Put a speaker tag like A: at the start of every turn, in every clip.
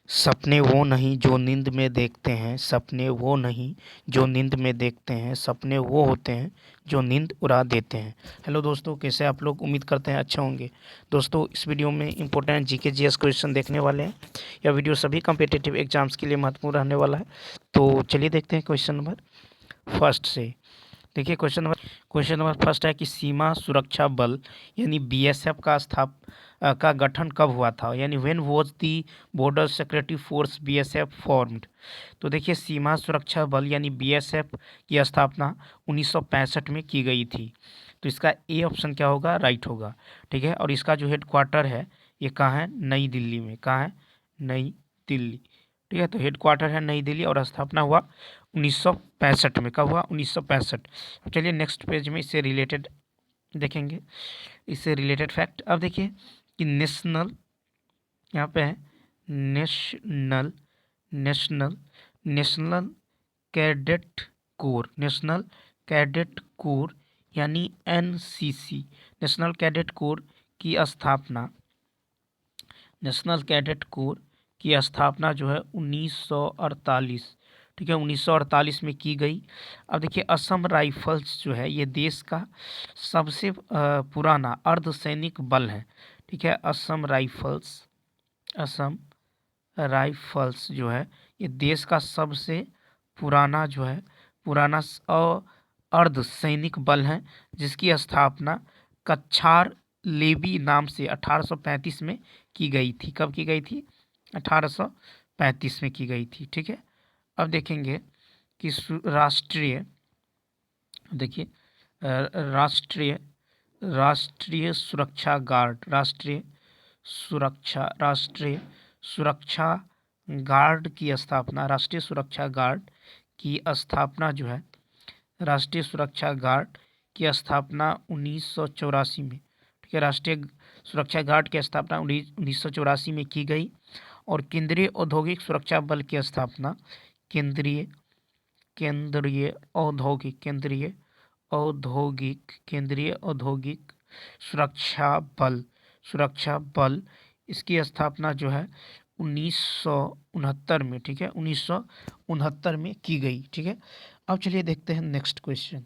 A: सपने वो नहीं जो नींद में देखते हैं, सपने वो नहीं जो नींद में देखते हैं, सपने वो होते हैं जो नींद उड़ा देते हैं। हेलो दोस्तों, कैसे आप लोग? उम्मीद करते हैं अच्छे होंगे। दोस्तों, इस वीडियो में इंपॉर्टेंट जीके जीएस क्वेश्चन देखने वाले हैं। यह वीडियो सभी कॉम्पिटिटिव एग्जाम्स के लिए महत्वपूर्ण रहने वाला है। तो चलिए देखते हैं क्वेश्चन नंबर फर्स्ट से। देखिए क्वेश्चन नंबर फर्स्ट है कि सीमा सुरक्षा बल यानी बीएसएफ का गठन कब हुआ था, यानी when was the border security force BSF formed. तो देखिए, सीमा सुरक्षा बल यानी बीएसएफ की स्थापना 1965 में की गई थी। तो इसका ए ऑप्शन क्या होगा? राइट होगा। ठीक है, और इसका जो हेड क्वार्टर है ये कहाँ है? नई दिल्ली में। कहाँ है? नई दिल्ली। ठीक है, तो हेड क्वार्टर है नई दिल्ली और स्थापना हुआ 1965 में। कब हुआ? 1965। चलिए नेक्स्ट पेज में इससे रिलेटेड देखेंगे, इससे रिलेटेड फैक्ट। अब देखिए कि नेशनल, यहाँ पे है national national national cadet corps, national cadet corps यानी एनसीसी, नेशनल कैडेट कोर की स्थापना, नेशनल कैडेट कोर की स्थापना जो है 1948, ठीक है, 1948 में की गई। अब देखिए, असम राइफल्स जो है ये देश का सबसे पुराना अर्धसैनिक बल है। ठीक है, असम राइफल्स जो है ये देश का सबसे पुराना जो है पुराना अर्धसैनिक बल है, जिसकी स्थापना कच्छार लेवी नाम से 1835 में की गई थी। कब की गई थी? 1835 में की गई थी। ठीक है, अब देखेंगे कि राष्ट्रीय, देखिए राष्ट्रीय राष्ट्रीय सुरक्षा गार्ड, राष्ट्रीय सुरक्षा गार्ड की स्थापना, राष्ट्रीय सुरक्षा गार्ड की स्थापना जो है, राष्ट्रीय सुरक्षा गार्ड की स्थापना 1984 में। ठीक है, राष्ट्रीय सुरक्षा गार्ड की स्थापना 1984 में की गई। और केंद्रीय औद्योगिक सुरक्षा बल की स्थापना केंद्रीय केंद्रीय औद्योगिक केंद्रीय औद्योगिक सुरक्षा बल इसकी स्थापना जो है 1969 में। ठीक है, 1969 में की गई। ठीक है, अब चलिए देखते हैं नेक्स्ट क्वेश्चन।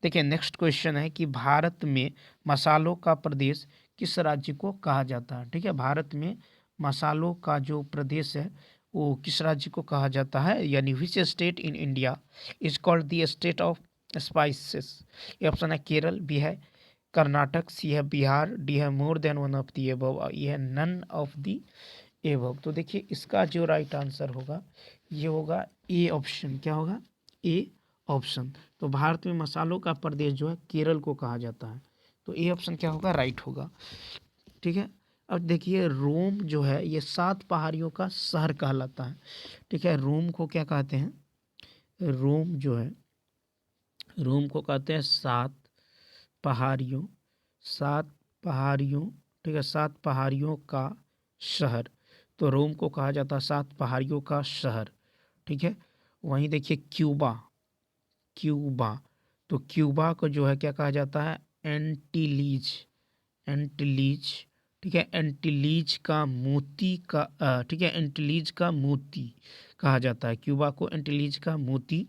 A: देखिए, नेक्स्ट क्वेश्चन है कि भारत में मसालों का प्रदेश किस राज्य को कहा जाता है? ठीक है, भारत में मसालों का जो प्रदेश है वो किस राज्य को कहा जाता है, यानी which state in India is called the state of spices? ये ऑप्शन है केरल, बी है कर्नाटक, सी है बिहार, डी है more than one of the above, ये है नन ऑफ दी एबव। तो देखिए, इसका जो राइट आंसर होगा ये होगा ए ऑप्शन। क्या होगा? A option. तो भारत में मसालों का प्रदेश जो है केरल को कहा जाता है। तो ए ऑप्शन क्या होगा? राइट होगा। ठीक है, अब देखिए, रोम जो है ये 7 पहाड़ियों का शहर कहलाता है। ठीक है, रोम को क्या कहते हैं? रोम जो है, रोम को कहते हैं 7 पहाड़ियों, 7 पहाड़ियों, ठीक है, 7 पहाड़ियों का शहर। तो रोम को कहा जाता है 7 पहाड़ियों का शहर। ठीक है, वहीं देखिए क्यूबा, तो क्यूबा को जो है क्या कहा जाता है? एंटीलीज, एंटीलीज। ठीक है, एंटीलीज का मोती का ठीक है, एंटीलीज का मोती कहा जाता है। क्यूबा को एंटीलीज का मोती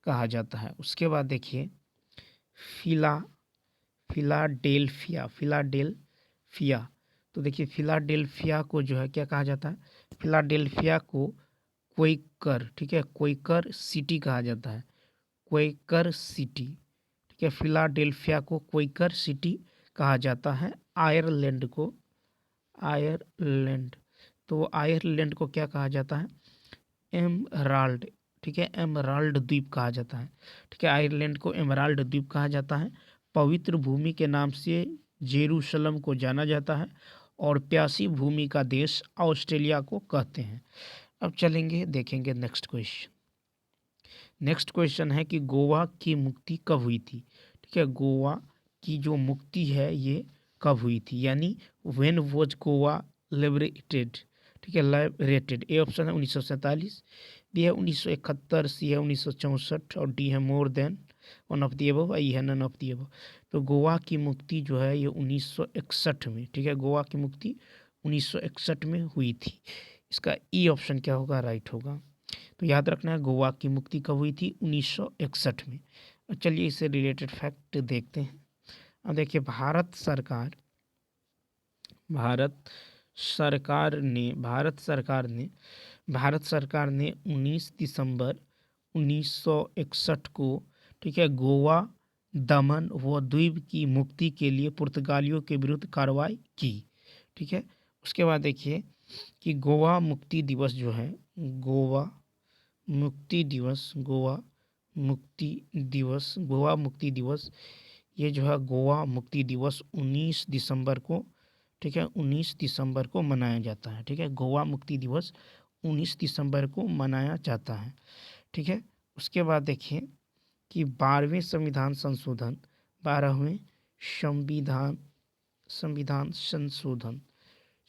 A: कहा जाता है। उसके बाद देखिए फिला फिलाडेल्फिया, तो देखिए फिलाडेल्फिया को जो है क्या कहा जाता है? फिलाडेल्फिया को क्वेकर, ठीक है, क्वेकर सिटी कहा जाता है। क्वेकर सिटी, ठीक है, फिलाडेल्फिया को क्वेकर सिटी कहा जाता है। आयरलैंड को, आयरलैंड, तो आयरलैंड को क्या कहा जाता है? एमराल्ड, ठीक है, एमराल्ड द्वीप कहा जाता है। ठीक है, आयरलैंड को एमराल्ड द्वीप कहा जाता है। पवित्र भूमि के नाम से जेरूशलम को जाना जाता है और प्यासी भूमि का देश ऑस्ट्रेलिया को कहते हैं। अब चलेंगे देखेंगे नेक्स्ट क्वेश्चन। नेक्स्ट क्वेश्चन है कि गोवा की मुक्ति कब हुई थी? ठीक है, गोवा की जो मुक्ति है ये कब हुई थी, यानी व्हेन वॉज गोवा लिबरेटेड? ठीक है, लिबरेटेड। ए ऑप्शन है 1947, बी है 1971, सी है 1964 और डी है more than one of the above, E है नन ऑफ दी एबव। तो गोवा की मुक्ति जो है ये 1961 में, ठीक है, गोवा की मुक्ति 1961 में हुई थी। इसका ई ऑप्शन क्या होगा, राइट होगा। तो याद रखना है गोवा की मुक्ति कब हुई थी, 1961 में। और चलिए इससे रिलेटेड फैक्ट देखते हैं। अब देखिए भारत सरकार ने 19 दिसंबर 1961 को, ठीक है, गोवा, दमन व द्वीप की मुक्ति के लिए पुर्तगालियों के विरुद्ध कार्रवाई की। ठीक है, उसके बाद देखिए कि गोवा मुक्ति दिवस जो है, गोवा मुक्ति दिवस, गोवा मुक्ति दिवस, ये जो है गोवा मुक्ति दिवस 19 दिसंबर को, ठीक है, 19 दिसंबर को मनाया जाता है। ठीक है, गोवा मुक्ति दिवस 19 दिसंबर को मनाया जाता है। ठीक है, उसके बाद देखिए कि 12वें संविधान संशोधन, 12वें संविधान संविधान संशोधन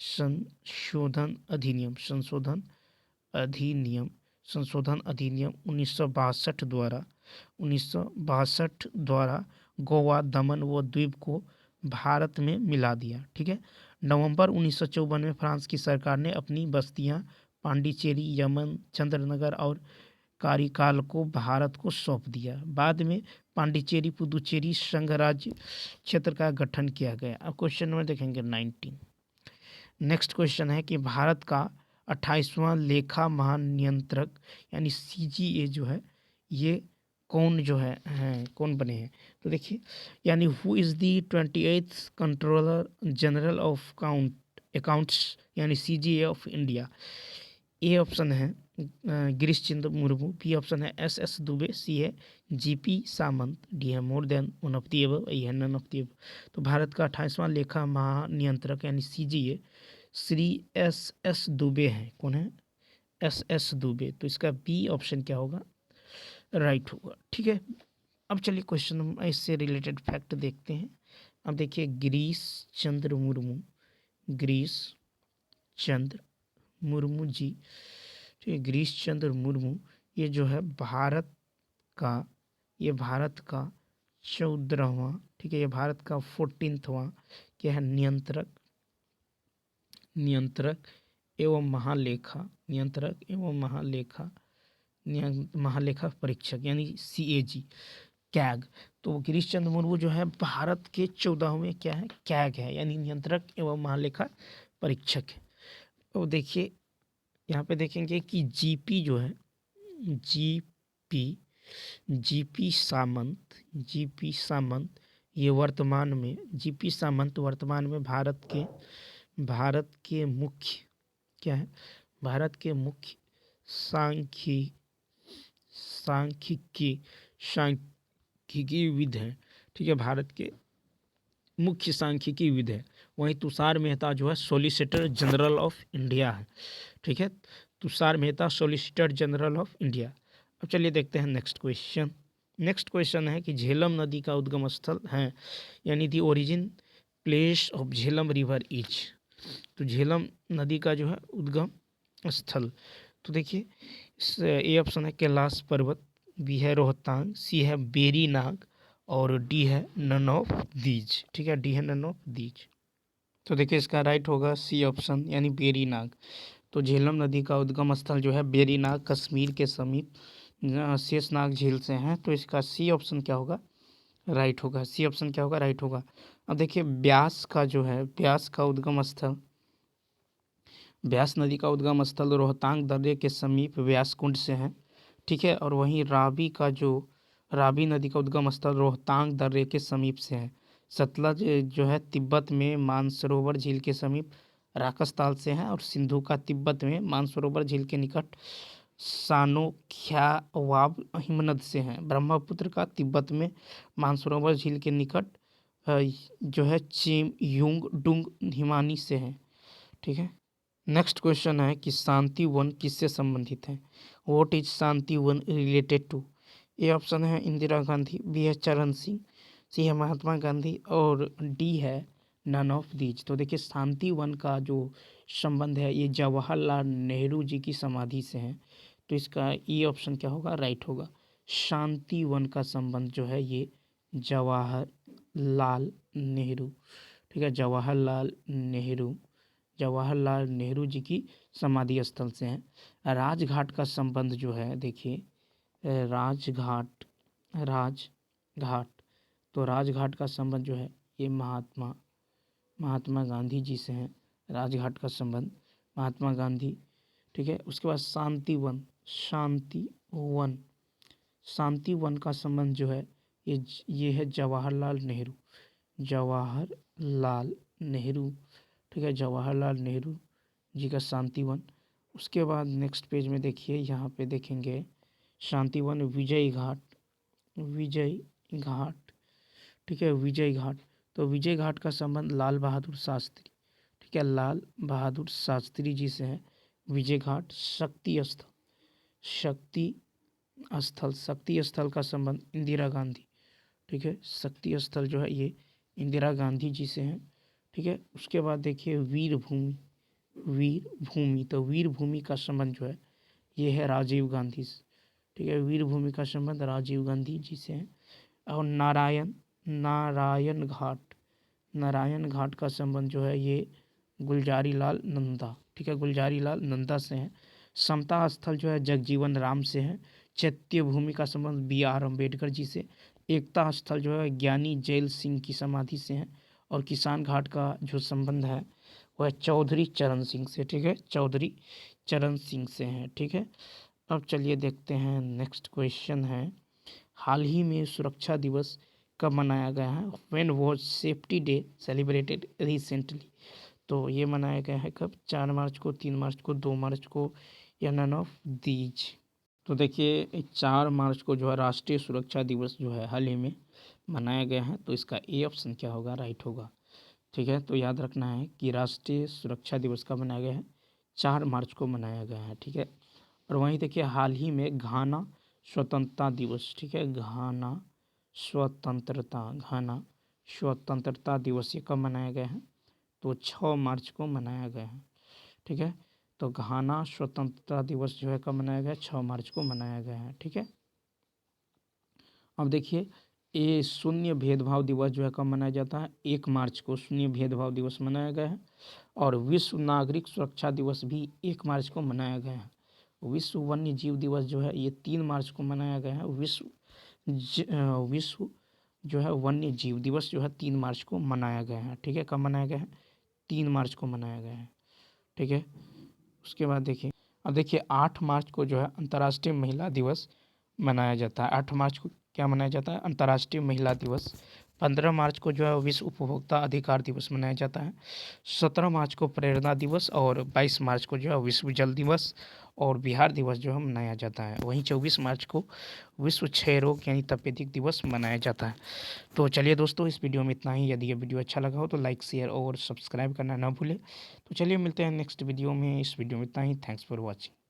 A: संशोधन अधिनियम संशोधन अधिनियम संशोधन अधिनियम 1962 द्वारा गोवा, दमन व द्वीप को भारत में मिला दिया। ठीक है, नवंबर 1954 में फ्रांस की सरकार ने अपनी बस्तियां पांडिचेरी, यमन, चंद्रनगर और कारिकाल को भारत को सौंप दिया। बाद में पांडिचेरी पुदुचेरी संघ राज्य क्षेत्र का गठन किया गया। अब क्वेश्चन नंबर देखेंगे 19। नेक्स्ट क्वेश्चन है कि भारत का 28वां लेखा महानियंत्रक यानी सीजीए जो है, ये कौन जो है कौन बने हैं। तो देखिए यानी who is the 28th controller general of accounts यानी CGA of India. A option है गिरीश चंद्र मुर्मू, बी ऑप्शन है एस दुबे, सी है जीपी सामंत, डी है more than one of the above, E है नन ऑफ दी एबव। तो भारत का 28वां लेखा महानियंत्रक यानी सीजीए श्री एस दुबे हैं। कौन है, एस दुबे। तो इसका बी ऑप्शन क्या होगा, राइट होगा। ठीक है, अब चलिए क्वेश्चन इससे रिलेटेड फैक्ट देखते हैं। अब देखिए गिरीश चंद्र मुर्मू जी, ठीक है, गिरीश चंद्र मुर्मू, ये जो है भारत का 14वां, ठीक है, ये भारत का 14वां क्या है, नियंत्रक एवं महालेखा परीक्षक यानी सीएजी कैग। तो गिरीश चंद्र मुर्मू जो है भारत के 14वें क्या है, कैग है, यानी नियंत्रक एवं महालेखा परीक्षक है। तो देखिए यहाँ पे देखेंगे कि जीपी जो है, जीपी सामंत ये वर्तमान में भारत के मुख्य क्या है, भारत के मुख्य सांख्यिकीविद है। ठीक है, भारत के मुख्य सांख्यिकीविद है। वहीं तुषार मेहता जो है सॉलिसिटर जनरल ऑफ इंडिया है। ठीक है, Tushar Mehta solicitor general of India. अब चलिए देखते हैं नेक्स्ट क्वेश्चन है कि झेलम नदी का उद्गम स्थल है, यानी the origin place of Jhelum river is. तो झेलम नदी का जो है उद्गम स्थल, तो देखिए ए ऑप्शन है कैलाश पर्वत, बी है रोहतांग, सी है बेरीनाग और डी है नन ऑफ दीज। ठीक है, डी है नन ऑफ दीज। तो देखिए इसका राइट होगा सी ऑप्शन यानी बेरीनाग। तो झेलम नदी का उद्गम स्थल जो है बेरीनाग कश्मीर के समीप शेषनाग झील से है। तो इसका सी ऑप्शन क्या होगा, राइट होगा। सी ऑप्शन क्या होगा, राइट होगा। अब देखिए ब्यास नदी का उद्गम स्थल रोहतांग दर्रे के समीप व्यास कुंड से है। ठीक है, और वहीं रावी नदी का उद्गम स्थल रोहतांग दर्रे के समीप से है। सतलज जो है तिब्बत में मानसरोवर झील के समीप राकसताल से है, और सिंधु का तिब्बत में मानसरोवर झील के निकट सानोख्यावाब हिमनद से है। ब्रह्मपुत्र का तिब्बत में मानसरोवर झील के निकट जो है चेमयुंग डुंग हिमानी से है। ठीक है, नेक्स्ट क्वेश्चन है कि शांति वन किससे संबंधित है। What is Shanti Van related to. A option है इंदिरा गांधी, बी है चरण सिंह, सी है महात्मा गांधी और डी है नन ऑफ दीज। तो देखिए शांति वन का जो संबंध है ये जवाहरलाल नेहरू जी की समाधि से है। तो इसका ई ऑप्शन क्या होगा, राइट होगा। शांति वन का संबंध जो है ये जवाहरलाल नेहरू, ठीक है, जवाहरलाल नेहरू जवाहरलाल नेहरू जी की समाधि स्थल से है। राजघाट का संबंध जो है देखिए, राजघाट राजघाट तो राजघाट का संबंध जो है ये महात्मा गांधी जी से है। राजघाट का संबंध महात्मा गांधी, ठीक है। उसके बाद शांतिवन का संबंध जो है ये है जवाहरलाल नेहरू, ठीक है, जवाहरलाल नेहरू जी का शांतिवन। उसके बाद नेक्स्ट पेज में देखिए, यहाँ पे देखेंगे शांतिवन विजय घाट, ठीक है, विजय घाट। तो विजय घाट का संबंध लाल बहादुर शास्त्री, ठीक है, लाल बहादुर शास्त्री जी से है। विजय घाट शक्ति स्थल का संबंध इंदिरा गांधी, ठीक है, शक्ति स्थल जो है ये इंदिरा गांधी जी से है, ठीक है। उसके बाद देखिए वीर भूमि, तो वीर भूमि का संबंध जो है ये है राजीव गांधी से, ठीक है, वीर भूमि का संबंध राजीव गांधी जी से है। और नारायण घाट का संबंध जो है ये गुलजारी लाल नंदा, ठीक है, गुलजारी लाल नंदा से है। समता स्थल जो है जगजीवन राम से है। चैत्य भूमि का संबंध BR अम्बेडकर जी से। एकता स्थल जो है ज्ञानी जैल सिंह की समाधि से है। और किसान घाट का जो संबंध है वह चौधरी चरण सिंह से, ठीक है, चौधरी चरण सिंह से है, ठीक है। अब चलिए देखते हैं नेक्स्ट क्वेश्चन है, हाल ही में सुरक्षा दिवस कब मनाया गया है? When was safety day celebrated recently? तो ये मनाया गया है कब? 4 मार्च को, 3 मार्च को, 2 मार्च को, या नन ऑफ दीज? तो देखिए 4 मार्च को जो है राष्ट्रीय सुरक्षा दिवस जो है हाल ही में मनाया गया है, तो इसका ए ऑप्शन क्या होगा? राइट होगा, ठीक है। तो याद रखना है कि राष्ट्रीय सुरक्षा दिवस कब मनाया गया है? 4 मार्च को मनाया गया है, ठीक है। और वहीं देखिए हाल ही में घाना स्वतंत्रता दिवस, ठीक है, घाना स्वतंत्रता दिवस ये कब मनाया गया है? तो 6 मार्च को मनाया गया है, ठीक है। तो घाना स्वतंत्रता दिवस जो है कब मनाया गया? 6 मार्च को मनाया गया है, ठीक है। अब देखिए ये शून्य भेदभाव दिवस जो है कब मनाया जाता है? 1 मार्च को शून्य भेदभाव दिवस मनाया गया है। और विश्व नागरिक सुरक्षा दिवस भी 1 मार्च को मनाया गया है। विश्व वन्य जीव दिवस जो है ये 3 मार्च को मनाया गया है। विश्व जो है वन्य जीव दिवस जो है 3 मार्च को मनाया गया है, ठीक है। कब मनाया गया है? 3 मार्च को मनाया गया है, ठीक है। उसके बाद देखिए, अब देखिए 8 मार्च को जो है अंतर्राष्ट्रीय महिला दिवस मनाया जाता है। 8 मार्च को क्या मनाया जाता है? अंतर्राष्ट्रीय महिला दिवस। 15 मार्च को जो है विश्व उपभोक्ता अधिकार दिवस मनाया जाता है। 17 मार्च को प्रेरणा दिवस और 22 मार्च को जो है विश्व जल दिवस और बिहार दिवस जो है मनाया जाता है। वहीं 24 मार्च को विश्व क्षय रोग यानी तपेदिक दिवस मनाया जाता है। तो चलिए दोस्तों, इस वीडियो में इतना ही। यदि ये वीडियो अच्छा लगा हो तो लाइक, शेयर और सब्सक्राइब करना ना भूलें। तो चलिए मिलते हैं नेक्स्ट वीडियो में। इस वीडियो में इतना ही। Thanks for watching.